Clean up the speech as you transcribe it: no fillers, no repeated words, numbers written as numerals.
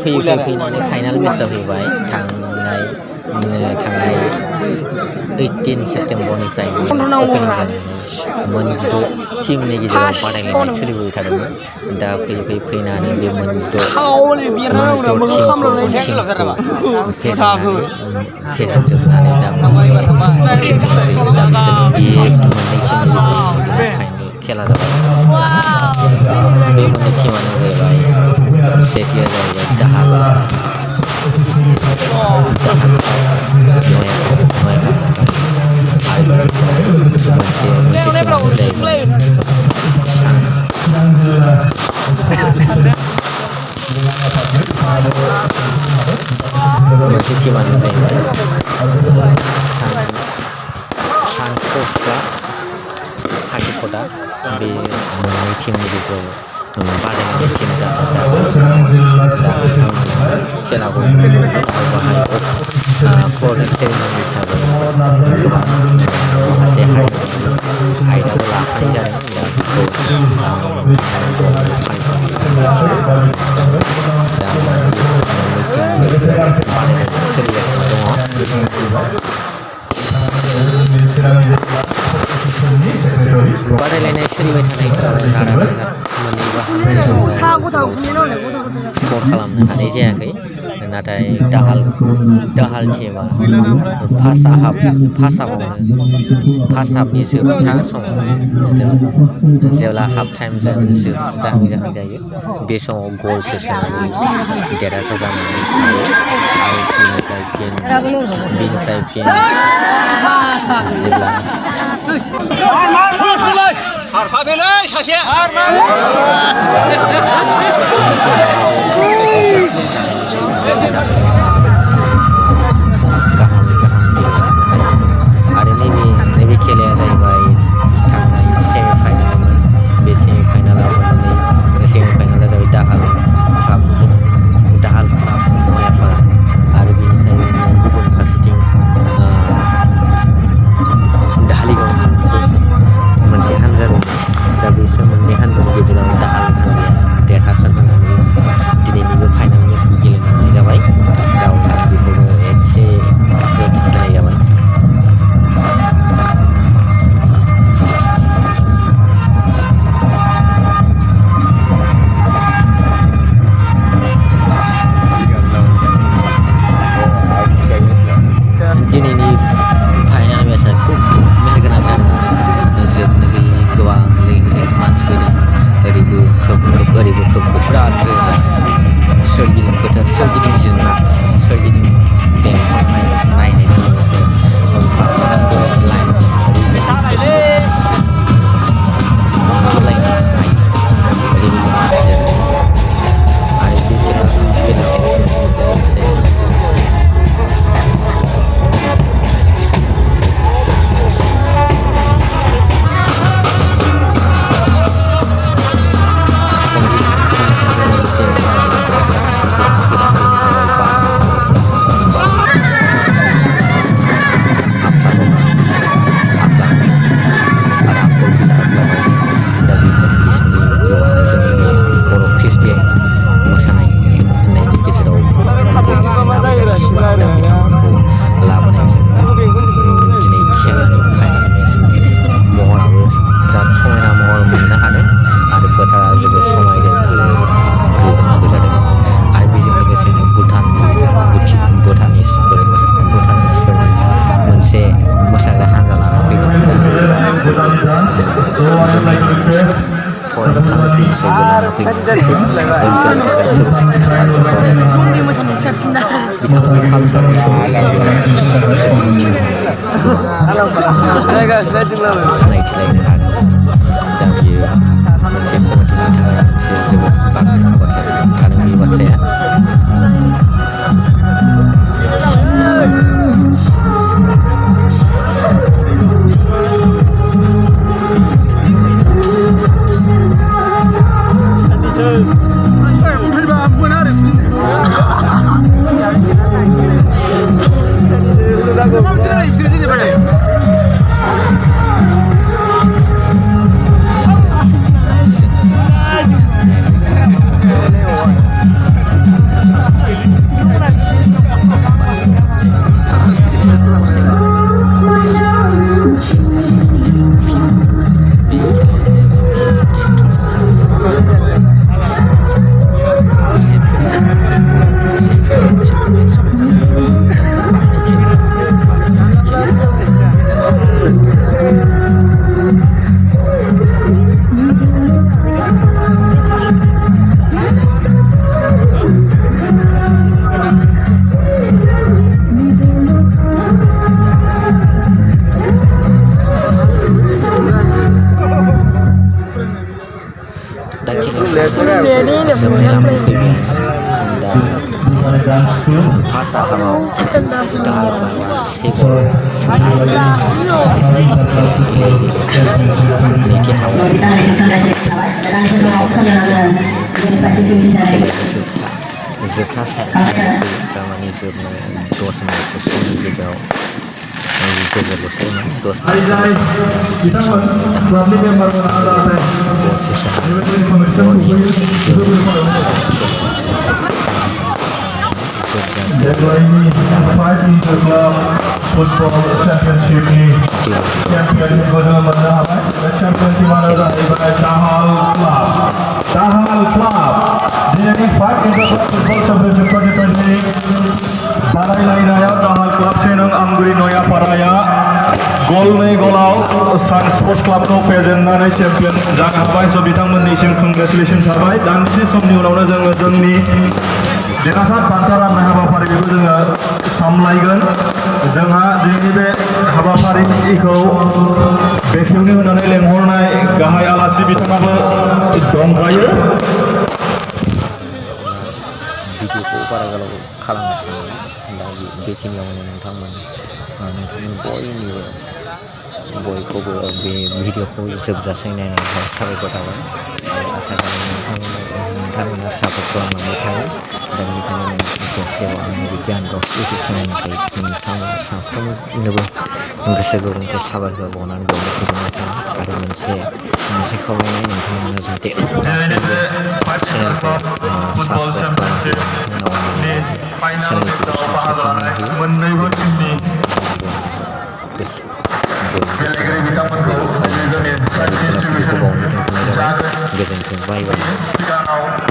फैयै फैनानै final match जाफैबाय थांनाय 18 सेप्तेम्बरनिफ्राय अपेनिं जानानै मोनजिद' टिमनि गेजेराव बादायलायनाय सोलिबोबाय थादोंमोन दा फैनानै बे मोनजिद' फेजेनजोबनानै दा मोननै टिम दंसै दा बिसोर बे मोननै टिमनि गेजेराव फाइनाल खेला जाबाय बे मोननै टिमानो जाहैबाय सेथिया जाहैबाय दाहाल मोनसे टिमानो जाहैबाय मोनसे टिमानो जाहैबाय सान स्पर्टस क्लाब हाटिखटा बे मोननै टिमनि गेजेराव बादायलायनाय टिम जागासिनो दा खेलाखौ बाहाय क्लजिं सेरेमनि हिसाबै गोबां माखासे हारिमुनि आयदाफोर लाफानाय जादों दा बेखौ दा मोननै टिमनि बादायलायनाय सोलिगासिनो दङ बादायलायनाय सोलिबाय थानाय समाव नारा मोननै बाहागोआव स्कर खालामनो हानाय जायाखै नाथाय दाहाल टिमा फार्स्ट हाफनि जोबथा समाव जेब्ला हाफ टाइम जाहां जायो बे समाव गल सोसोनानै देरहासार जानानै आरो बिनिफ्राय फिन जेब्ला खारफादोलै सासे आरो नैबे खेलाया जाहैबाय थांनाय सेमिफाइनालावमोन बे सेमिफाइनालाव सेमिफाइनाला जाबाय दाहाल क्लाब नयापारा आरो बेनिफ्राय गुबुन फारसेथिं दाहालिगावनि मोनसे हानजा दं दा बिसोर मोननै हानजानि गेजेराव दाहाल हानजाया देरहासार जानानै दिनैनिबो फाइनाल मेचखौ गेलेनाय जाबाय दा बेखौनो एसे होनाय जाबाय दिनैनि फाइनाल मेचआ खुब मेहेरगोनां जादों आरो जोबनो गैयै गोबां मानसि फैदों ओरैबो खोब बिराद रोजा सोरगिदिं फोथार सोरगिदिं बेंखननाय नायनायजों लोगोसे फारफ्रोमबो लाइनजों ओरैबायदि मानसि आरो बे खेलायाव मोनसे बिथांमोननि कालसारनि सोमोन्दै सिनायथि लायनो हागोन दा बियो मोनसे कमिटिनि थाखाय मोनसे जोबोद बाख्नायथाव बाथ्रा जादों आरो बे बाथ्राया फार्स्ट हाफआव दाहाल क्लाबा 1 गल सोनानै खेला गेलेयै नैथि हाफआव खेलाया जोबथा टाइमाव फैयो थारमाने जोबनाय 10 मिनिटसो समनि गेजेराव गेजेरल'सैमोन 10 मिनिटसो समनि बादायलायनायाव दाहाल क्लाब सेनं आमगुरि नयापाराया गल 2 गलाव सान स्पर्ट्स क्लाबखौ फेजेननानै चेम्पियन जानो हाबाय। स' बिथांमोननिसिम कंग्रेचुलेसन थाबाय। दान्दिसे समनि उनावनो जोङो जोंनि देरहासार बान्था राननाय हाबाफारि बेखौ जोङो सामलायगोन। जोंहा दिनैनि बे हाबाफारिखौ बेखेवनो होनानै लेंहरनाय गाहाय आलासि बिथाङाबो दंखायो। भिडिअखौ बारा गोलाव खालामगासिनो दा बेखिनियावनो नोंथांमोन बयखौबो बे भिडिअखौ जोबजासे नायनायनि साबायखर थाबाय आरो आसा खालामो नोंथांमोना सापर्ट खालामलांबाय थागोन। दा बेनिखायनो खेबसेबाव आंनि बिगियान रक्स इउटुब चेनेलनिफ्राय नोंथांमोना साफ्रोमनोबो गोसो गोरबोनिफ्राय साबायखर बावनानै बेयावनो गोजोननाय थागोन आरो मोनसे खावलायनाय नोंथांमोना जाहाथे दासिमबो चेनेलखौ साबस्क्राइब खालामाखै नोंथांमोना चेनेलखौ साबस्क्राइब खालामना होयो। गोजोन्थों बाय बाय।